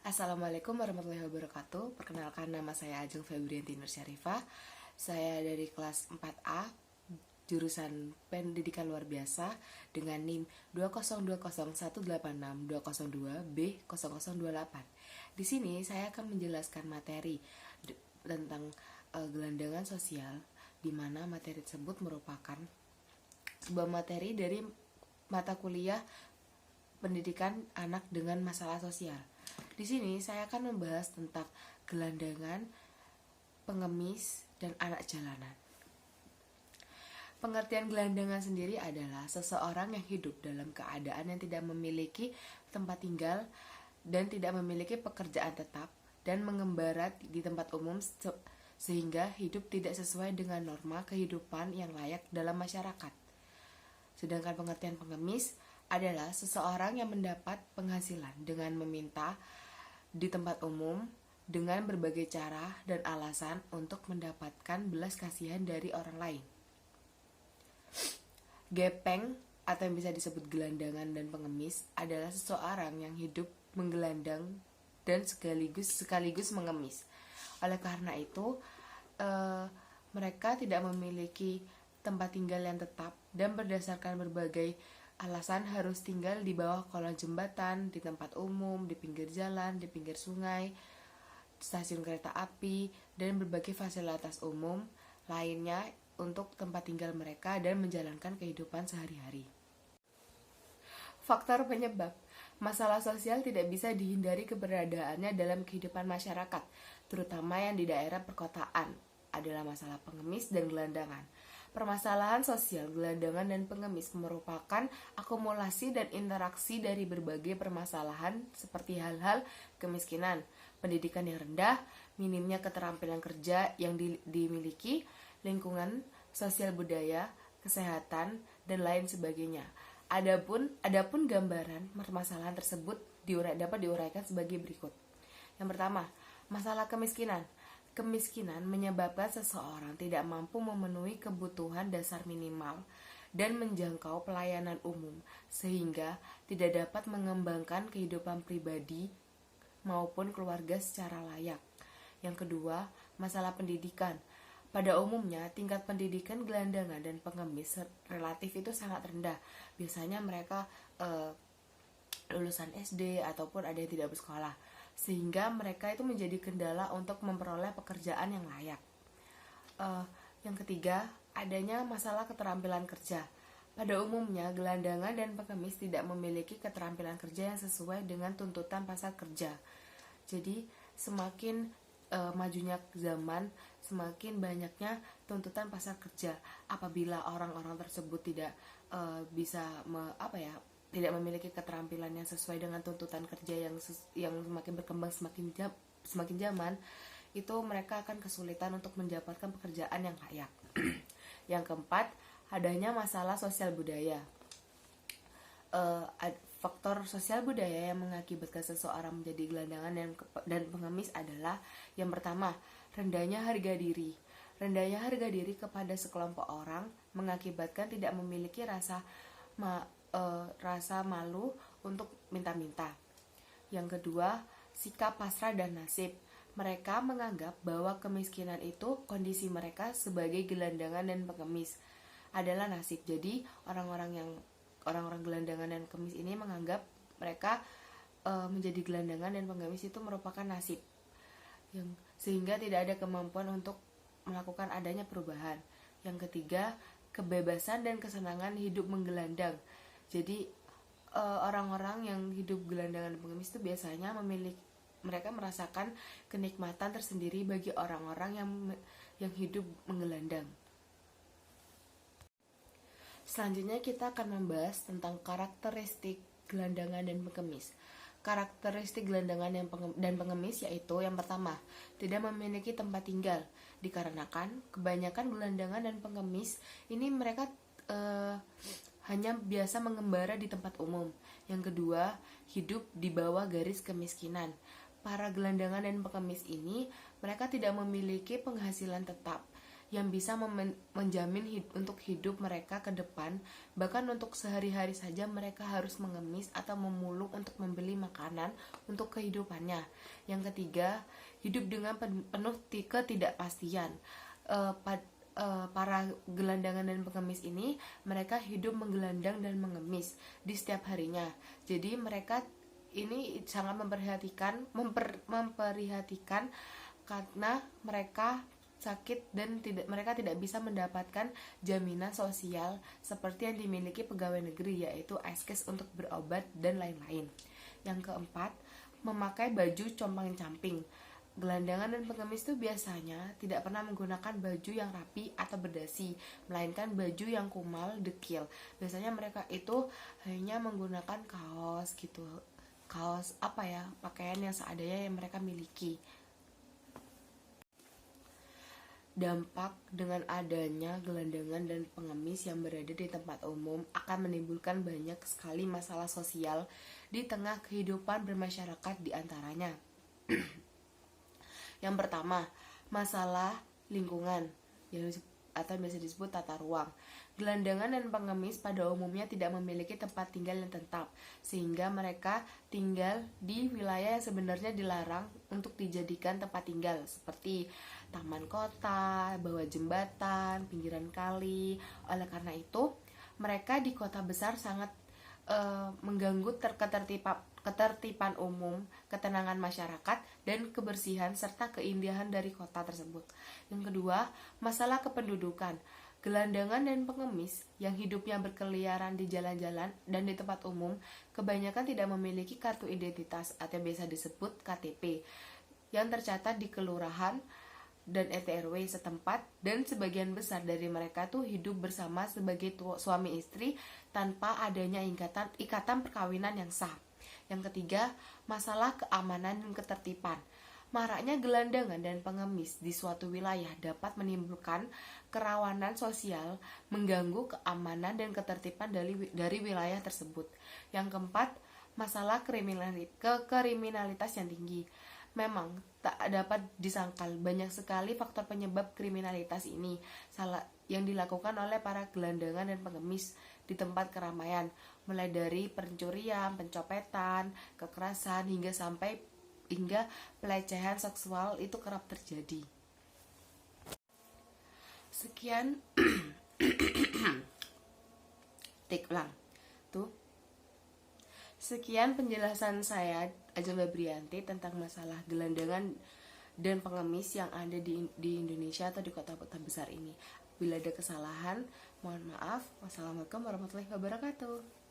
Assalamualaikum warahmatullahi wabarakatuh. Perkenalkan, nama saya Ajeng Febrianti Nur Syarifah. Saya dari kelas 4A, jurusan Pendidikan Luar Biasa dengan NIM 20201862002B0028. Di sini saya akan menjelaskan materi tentang gelandangan sosial, di mana materi tersebut merupakan sebuah materi dari mata kuliah pendidikan anak dengan masalah sosial. Di sini saya akan membahas tentang gelandangan, pengemis, dan anak jalanan. Pengertian gelandangan sendiri adalah seseorang yang hidup dalam keadaan yang tidak memiliki tempat tinggal dan tidak memiliki pekerjaan tetap dan mengembara di tempat umum sehingga hidup tidak sesuai dengan norma kehidupan yang layak dalam masyarakat. Sedangkan pengertian pengemis adalah seseorang yang mendapat penghasilan dengan meminta di tempat umum dengan berbagai cara dan alasan untuk mendapatkan belas kasihan dari orang lain. Gepeng atau yang bisa disebut gelandangan dan pengemis adalah seseorang yang hidup menggelandang dan sekaligus mengemis. Oleh karena itu, mereka tidak memiliki tempat tinggal yang tetap dan berdasarkan berbagai alasan harus tinggal di bawah kolong jembatan, di tempat umum, di pinggir jalan, di pinggir sungai, stasiun kereta api, dan berbagai fasilitas umum lainnya untuk tempat tinggal mereka dan menjalankan kehidupan sehari-hari. Faktor penyebab masalah sosial tidak bisa dihindari keberadaannya dalam kehidupan masyarakat, terutama yang di daerah perkotaan, adalah masalah pengemis dan gelandangan. Permasalahan sosial gelandangan dan pengemis merupakan akumulasi dan interaksi dari berbagai permasalahan seperti hal-hal kemiskinan, pendidikan yang rendah, minimnya keterampilan kerja yang dimiliki, lingkungan, sosial budaya, kesehatan, dan lain sebagainya. Adapun gambaran permasalahan tersebut dapat diuraikan sebagai berikut. Yang pertama, masalah kemiskinan. Kemiskinan menyebabkan seseorang tidak mampu memenuhi kebutuhan dasar minimal dan menjangkau pelayanan umum, sehingga tidak dapat mengembangkan kehidupan pribadi maupun keluarga secara layak. Yang kedua, masalah pendidikan. Pada umumnya, tingkat pendidikan gelandangan dan pengemis relatif itu sangat rendah. Biasanya mereka lulusan SD ataupun ada yang tidak bersekolah, sehingga mereka itu menjadi kendala untuk memperoleh pekerjaan yang layak. Yang ketiga, adanya masalah keterampilan kerja. Pada umumnya, gelandangan dan pengemis tidak memiliki keterampilan kerja yang sesuai dengan tuntutan pasar kerja. Jadi, semakin majunya zaman, semakin banyaknya tuntutan pasar kerja. Apabila orang-orang tersebut tidak tidak memiliki keterampilan yang sesuai dengan tuntutan kerja yang semakin berkembang semakin zaman, itu mereka akan kesulitan untuk mendapatkan pekerjaan yang layak. Yang keempat, adanya masalah sosial budaya. Faktor sosial budaya yang mengakibatkan seseorang menjadi gelandangan dan pengemis adalah yang pertama, rendahnya harga diri. Rendahnya harga diri kepada sekelompok orang mengakibatkan tidak memiliki rasa malu untuk minta-minta. Yang kedua, sikap pasrah dan nasib. Mereka menganggap bahwa kemiskinan itu kondisi mereka sebagai gelandangan dan pengemis adalah nasib. Jadi orang-orang gelandangan dan pengemis ini menganggap mereka menjadi gelandangan dan pengemis itu merupakan nasib, sehingga tidak ada kemampuan untuk melakukan adanya perubahan. Yang ketiga, kebebasan dan kesenangan hidup menggelandang. Jadi orang-orang yang hidup gelandangan dan pengemis itu biasanya mereka merasakan kenikmatan tersendiri bagi orang-orang yang hidup menggelandang. Selanjutnya kita akan membahas tentang karakteristik gelandangan dan pengemis. Karakteristik gelandangan dan pengemis yaitu yang pertama, tidak memiliki tempat tinggal. Dikarenakan kebanyakan gelandangan dan pengemis ini mereka hanya biasa mengembara di tempat umum. Yang kedua, hidup di bawah garis kemiskinan. Para gelandangan dan pengemis ini mereka tidak memiliki penghasilan tetap. yang bisa menjamin untuk hidup mereka ke depan. Bahkan untuk sehari-hari saja mereka harus mengemis atau memulung untuk membeli makanan untuk kehidupannya. Yang ketiga, hidup dengan penuh ketidakpastian. Para gelandangan dan pengemis ini, mereka hidup menggelandang dan mengemis di setiap harinya. Jadi mereka ini sangat memperhatikan karena mereka sakit dan mereka tidak bisa mendapatkan jaminan sosial seperti yang dimiliki pegawai negeri, yaitu Askes untuk berobat dan lain-lain. Yang keempat, memakai baju compang-camping. Gelandangan dan pengemis itu biasanya tidak pernah menggunakan baju yang rapi atau berdasi, melainkan baju yang kumal, dekil. Biasanya mereka itu hanya menggunakan kaos gitu, pakaian yang seadanya yang mereka miliki. Dampak dengan adanya gelandangan dan pengemis yang berada di tempat umum akan menimbulkan banyak sekali masalah sosial di tengah kehidupan bermasyarakat di antaranya. Yang pertama, masalah lingkungan atau biasa disebut tata ruang. Gelandangan dan pengemis pada umumnya tidak memiliki tempat tinggal yang tetap, sehingga mereka tinggal di wilayah yang sebenarnya dilarang untuk dijadikan tempat tinggal, seperti taman kota, bawah jembatan, pinggiran kali. Oleh karena itu, mereka di kota besar sangat mengganggu ketertiban umum, ketenangan masyarakat, dan kebersihan serta keindahan dari kota tersebut. Yang kedua, masalah kependudukan. Gelandangan dan pengemis yang hidupnya berkeliaran di jalan-jalan dan di tempat umum kebanyakan tidak memiliki kartu identitas atau biasa disebut KTP yang tercatat di kelurahan dan RT/RW setempat, dan sebagian besar dari mereka tuh hidup bersama sebagai suami istri tanpa adanya ikatan perkawinan yang sah. Yang ketiga, masalah keamanan dan ketertiban. Maraknya gelandangan dan pengemis di suatu wilayah dapat menimbulkan kerawanan sosial, mengganggu keamanan dan ketertiban dari wilayah tersebut. Yang keempat, masalah kriminalitas yang tinggi. Memang tak dapat disangkal banyak sekali faktor penyebab kriminalitas ini yang dilakukan oleh para gelandangan dan pengemis di tempat keramaian, mulai dari pencurian, pencopetan, kekerasan hingga pelecehan seksual itu kerap terjadi. Sekian Sekian penjelasan saya, Ajeng Febrianti, tentang masalah gelandangan dan pengemis yang ada di Indonesia atau di kota-kota besar ini. Bila ada kesalahan, mohon maaf. Wassalamualaikum warahmatullahi wabarakatuh.